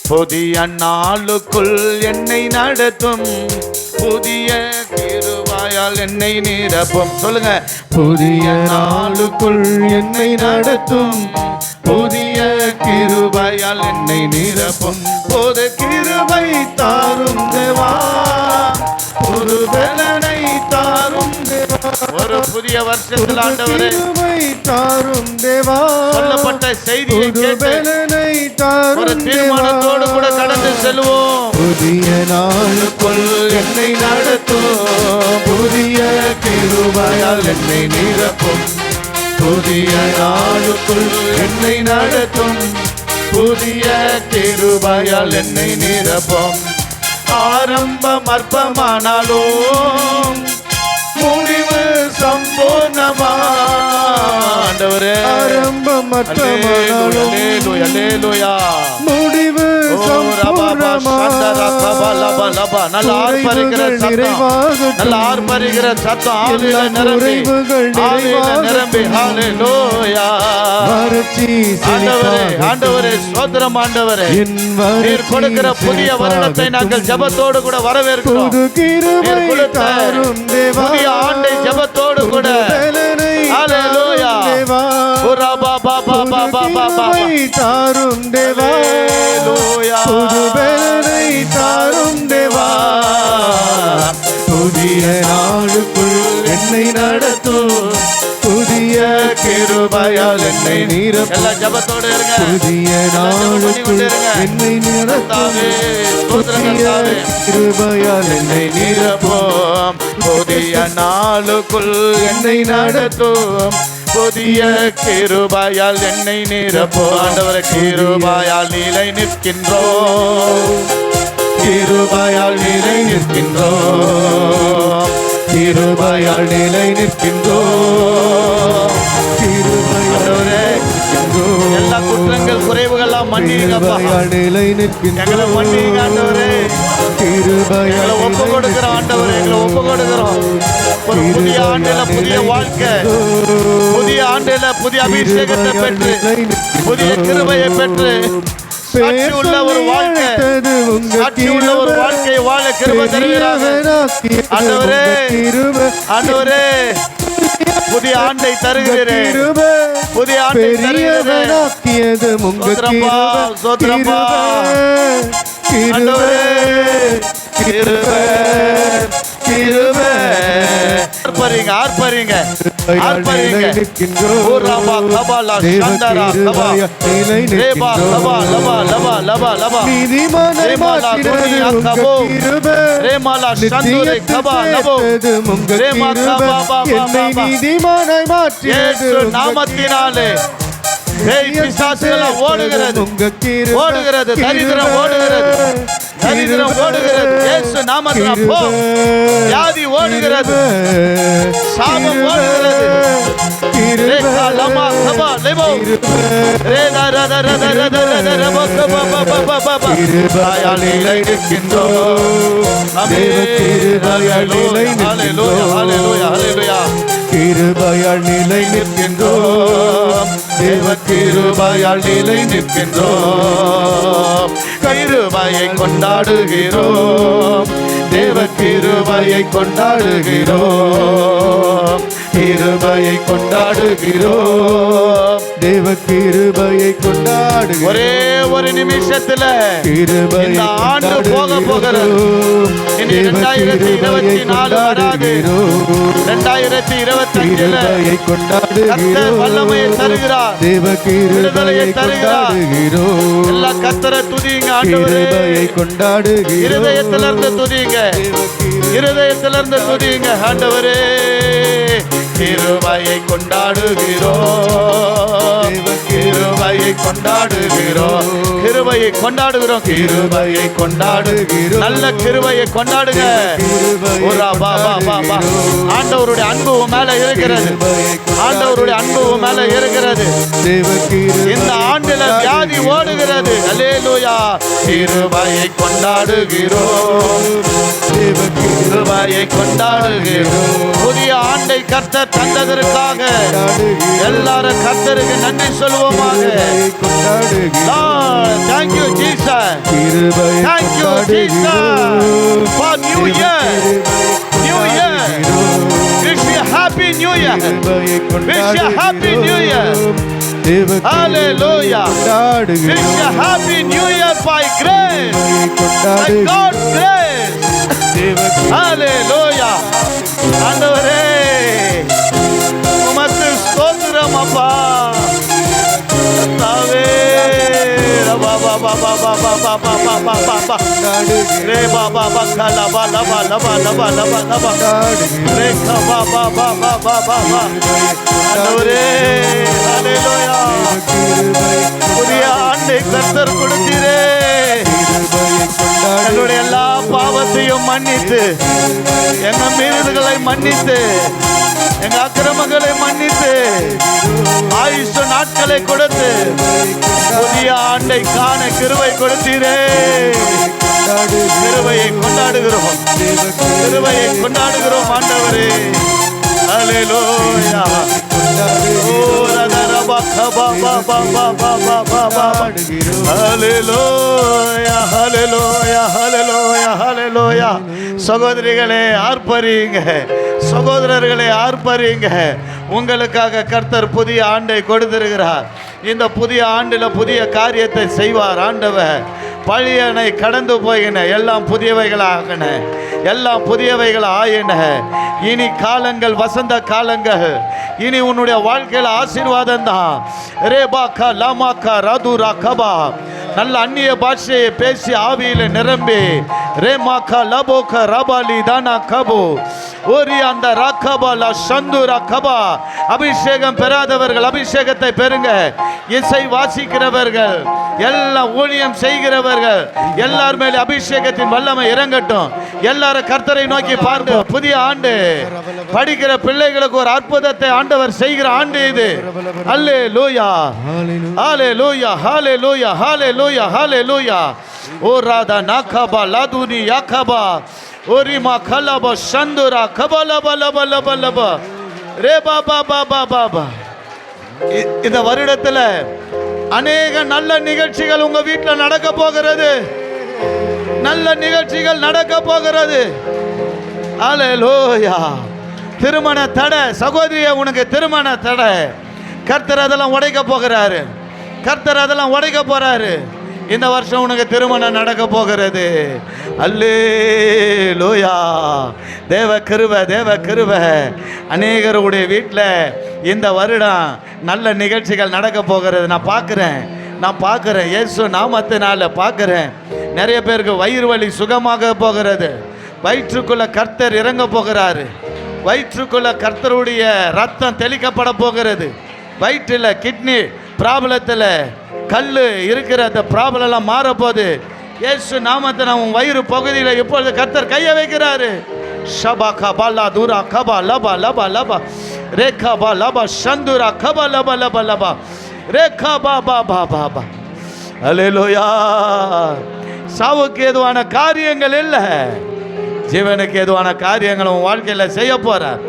புதிய நாளுக்குள் என்னை நடத்தும், புதிய கிருபையால் என்னை நிரப்பும். சொல்லுங்க. புதிய நாளுக்குள் என்னை நடத்தும், புதிய கிருபையால் என்னை நிரப்பும். புது கிருபை தாரும் தேவா, புது பலனை தாரும் தேவா. ஒரு புதிய வருஷத்தில் ஆண்டவரே தாரும் தேவா, சொல்லப்பட்ட செய்தியை கேட்டு ஒரு தீர்மானத்தோடு கூட கடந்து செல்வோம். புதிய நாளுக்குள் என்னை நடத்தும், புதிய கிருபையால் என்னை நிரப்பும். புதிய நாளுக்குள் என்னை நடத்தும், புதிய கிருபையால் என்னை நிரப்பும். ஆரம்பம் அற்பமானாலும் முடிவு சம்பூர்ணமா. ஆண்டவரே ஆரம்பம் அற்பமானாலும் முடிவு சம்பூர்ணமா. நல்ல ஆர்ப்பரிக்கிற சத்தம், நல்ல ஆர்ப்பரிக்கிற சத்தம் ஆவியில நிரம்பி ஹல்லேலூயா. ஆண்டவரே ஆண்டவரே ஸ்தோத்திரம். ஆண்டவரே நீர் கொடுக்கிற புதிய வருடத்தை நாங்கள் ஜெபத்தோடு கூட வரவேற்கிறோம். நீர் கொடுத்த புதிய ஆண்டை ஜெபத்தோடு கூட ஹல்லேலூயா. ஓரா பாபா பாபா பாபா தாரும் தேவா, ஹல்லேலூயா. புது பலனை தாரும் தேவா, புதிய நாளுக்குள் என்னை நடத்தும், புதிய கிருபையால் என்னை நிரப்பும். எல்லா ஜெபத்தோடு இருங்க. புதிய நாளுக்குள் என்னை நடத்தும், புதிய கிருபையால் என்னை நிரப்பும். புதிய நாளுக்குள் என்னை நடத்தும், புதிய கிருபையால் என்னை நிரப்பும். ஆண்டவரே கிருபையால் நிலை நிற்கின்றோம், கிருபையால் நிலை நிற்கின்றோம், கிருபையால் நிலை நிற்கின்றோம். எல்லா குற்றங்கள் குறைவுகள்லாம் மன்னிங்கப்பா, நிலை நிற்கின்றோம். மன்னிங்க ஆண்டவரே, கிருபையால் ஒப்பு கொடுக்கிறோம். ஆண்டவரே எங்களை ஒப்பு கொடுக்கிறோம். ஒரு புதிய ஆண்டுல புதிய வாழ்க்கை, புதிய ஆண்டுல புதிய அபிஷேகத்தை பெற்று, புதிய கிருபையை பெற்று சாட்சியுள்ள ஒரு வாழ்க்கை, சாட்சியுள்ள ஒரு வாழ்க்கையை வாழ கிருபை தருகிறார். ஆண்டவரே ஆண்டவரே புதிய ஆண்டை தருகிறேன், புதிய ஆண்டை தருகிறேன். சோத்ரப்பா சோத்ரப்பா. ஆண்டவரே கிருபை கிருபை. ஆர்ப்பரிங்க ஆர்ப்பரிங்க ஆர்ப்பரிங்க. ஓராபா கபாலா சந்தரா கபா ரேபா கபா லபா லபா லபா லபா. ரேமாலா துனியா கபோ ரேமாலா சந்துரே கபா லபோ ரேமா கபா பாபா பாபா. இயேசு நாமத்தினாலே பிசாசுகள் ஓடுகிறது, ஓடுகிறது. தரித்திரம் ஓடுகிறது, தரித்திரம் ஓடுகிறது. இயேசு நாமத்தினால் போ. வியாதி ஓடுகிறது, சாபம் ஓடுகிறது. கிருபையால் நிலை நிற்கின்றோம், தேவ கிருபையால் நிலை நிற்கின்றோம். கிருபையை கொண்டாடுகிறோம், தேவ கிருபையை கொண்டாடுகிறோம், கிருபையை கொண்டாடுகிறோம், தேவ கிருபையை கொண்டாடுகிறோம். ஒரே ஒரு நிமிஷத்துல இந்த ஆண்டு போக போகிறது. இனி 2024 வராது, 2025 கர்த்தர் வல்லமையை தருகிறார், விடுதலையை தருகிறார். எல்லா கர்த்தரை துதிங்க ஆண்டவரே, இருதயத்திலிருந்து துதிங்க, இருதயத்திலிருந்து துதிங்க ஆண்டவரே. கிருபையை கொண்டாடுகிறோம், கிருபையை கொண்டாடுகிறோம், கிருபையை கொண்டாடுகிறோம், கிருபையை கொண்டாடுகிறோம். நல்ல கிருபையை கொண்டாடுங்க. ஆண்டவருடைய அன்பு மேல இருக்கிறது, ஆண்டவருடைய அன்பு மேல இருக்கிறது. இந்த ஆண்டில வியாதி ஓடுகிறது. அல்லேலூயா. கிருபையை கொண்டாடுகிறோம், கிருபையை கொண்டாடுகிறோம். புதிய ஆண்டை கர்த்தர் தந்ததற்காக எல்லாரும் கர்த்தருக்கு நன்றி சொல்வோமாக. Thank you Jesus. Thank you, Jesus, for New Year. New Year. Wish you a happy New Year. Wish you a happy New Year. Hallelujah. Wish you a happy New Year by grace. By God's grace. Hallelujah. ஆண்டவரே உமக்கு ஸ்தோத்திரம் அப்பா. கர்த்தாவே ரபா பா பா பா பா பா பா பா பா பா பா ரே பா பா பா கலா பா லபா லபா லபா லபா லபா ரே கா பா பா பா பா பா பா பா. ஆண்டவரே ஹல்லேலூயா. புதிய ஆண்டை கர்த்தர் கொடுத்தீரே. எங்களுடைய எல்லா பாவத்தையும் மன்னித்து, எங்க மீறுதல்களை மன்னித்து, எங்க அக்கிரமங்களை மன்னித்து, ஆயுசு நாட்களை கொடுத்து புதிய ஆண்டை காண கிருபை கொடுத்தீரே. கிருபையை கொண்டாடுகிறோம், கிருபையை கொண்டாடுகிறோம் ஆண்டவரே. ஹல்லேலூயா. சகோதரிகளே ஆர்ப்பரிங்க, சகோதரர்களே ஆர்ப்பரிங்க. உங்களுக்காக கர்த்தர் புதிய ஆண்டை கொடுத்திருக்கிறார். இந்த புதிய ஆண்டில் புதிய காரியத்தை செய்வார் ஆண்டவர். பழையனை கடந்து போயின, எல்லாம் புதியவைகளாகின, எல்லாம் புதியவைகள் ஆயின. இனி காலங்கள் வசந்த காலங்கள். இனி உன்னுடைய வாழ்க்கையில் ஆசீர்வாதம் தான். ரேபாக்கா லாமாக்கா ராதுரா கபா. நல்ல அந்நிய பாஷையை பேசி ஆவியில நிரம்பி ரேமாக்கா லபோக்கா ரபாலி தானா கபோ ஓரி அந்த ராக்கபாலா சந்துரா கபா. அபிஷேகம் பெறாதவர்கள் அபிஷேகத்தை பெறுங்க. இசை வாசிக்கிறவர்கள், எல்லாம் ஊழியம் செய்கிறவர்கள் எல்லார் மேலே அபிஷேகத்தின் வல்லமை இறங்கட்டும். எல்லாரும் கர்த்தரை நோக்கி பாருங்க. புதிய ஆண்டு படிக்கிற பிள்ளைகளுக்கு ஒரு அற்புதத்தை ஆண்டவர் செய்கிற ஆண்டு இது. அல்லேலூயா, அல்லேலூயா, அல்லேலூயா, அல்லேலூயா, அல்லேலூயா. ஓ ராதா நாகபா லாதுனி யாகபா ஓரிமா கலபா சந்துரா கபலபா லபா லபா லபா ரே பாபா பாபா பாபா. இந்த வருடத்துல அநேக நல்ல நிகழ்ச்சிகள் உங்க வீட்டில் நடக்க போகிறது. நல்ல நிகழ்ச்சிகள் நடக்க போகிறது. அல்லேலூயா. திருமண தடை சகோதரியே, உனக்கு திருமண தடை கர்த்தர் அதெல்லாம் உடைக்க போகிறாரு. கர்த்தர் அதெல்லாம் உடைக்க போறாரு. இந்த வருஷம் உனக்கு திருமணம் நடக்க போகிறது. அல்லேலூயா. தேவ கிருபை, தேவ கிருபை. அநேகருடைய வீட்டில் இந்த வருடம் நல்ல நிகழ்ச்சிகள் நடக்க போகிறது. நான் பார்க்குறேன் இயேசு நாமத்தினால பார்க்குறேன். நிறைய பேருக்கு வயிறு வலி சுகமாக போகிறது. வயிற்றுக்குள்ள கர்த்தர் இறங்க போகிறாரு. வயிற்றுக்குள்ள கர்த்தருடைய ரத்தம் தெளிக்கப்பட போகிறது. வயிற்றில் கிட்னி ப்ராப்ளத்தில் கல் இருக்கிற அந்த ப்ராப்ளம்லாம் மாறப்போகுது. இயேசு நாமத்தை உன் வயிறு பகுதியில் இப்பொழுது கர்த்தர் கையை வைக்கிறாரு. ஷபா கபா தூரா கபா லபா லபா லபா ரேகா பா லபா சந்துரா கபா லபா லபா லபா ரேகா பா பா பா பா பா. அல்லேலூயா. சாவுக்கு ஏதுவான காரியங்கள் இல்லை, ஜீவனுக்கு ஏதுவான காரியங்கள் உன் வாழ்க்கையில் செய்ய போறார்.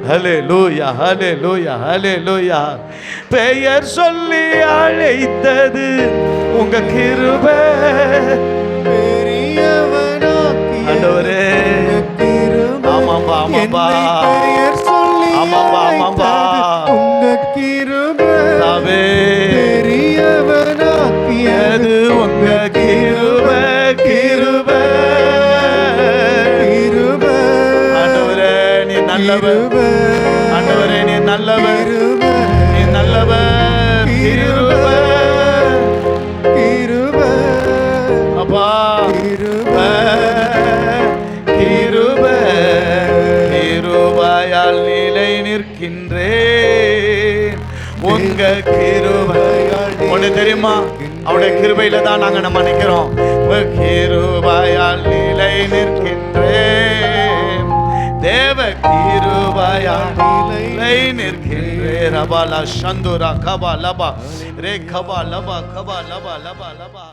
ஹல்லேலூயா, ஹல்லேலூயா, ஹல்லேலூயா. பெயர் சொல்லி அழைத்தது உங்க கிருபை. ஆண்டவரே ஆமாம்பா, ஆமாம்பா, ஆமாம்பா, ஆமாம்பா. உங்க கிருபை பெரியவனாக்கியது உங்க கிருபை, கிருபை. ஆண்டவரே நீ நல்லவர், ஆண்டவரே நீ நல்லவர், நீ நல்லவர். கிருபை, கிருபை அப்பா, கிருபை, கிருபை. கிருபையால் நிலை நிற்கின்றேன். உங்க கிருபையால். ஒன்று தெரியுமா, அவருடைய கிருபையில தான் நாங்க நம்ம நிக்கிறோம். கிருபையால் நிலை நிற்கின்றேன். தேவ கிருபையால் நிலை நிற்கின்றேன். ரபா லா சந்துரா கபா லபா ரே கபா லபா கபா லபா லபா லபா.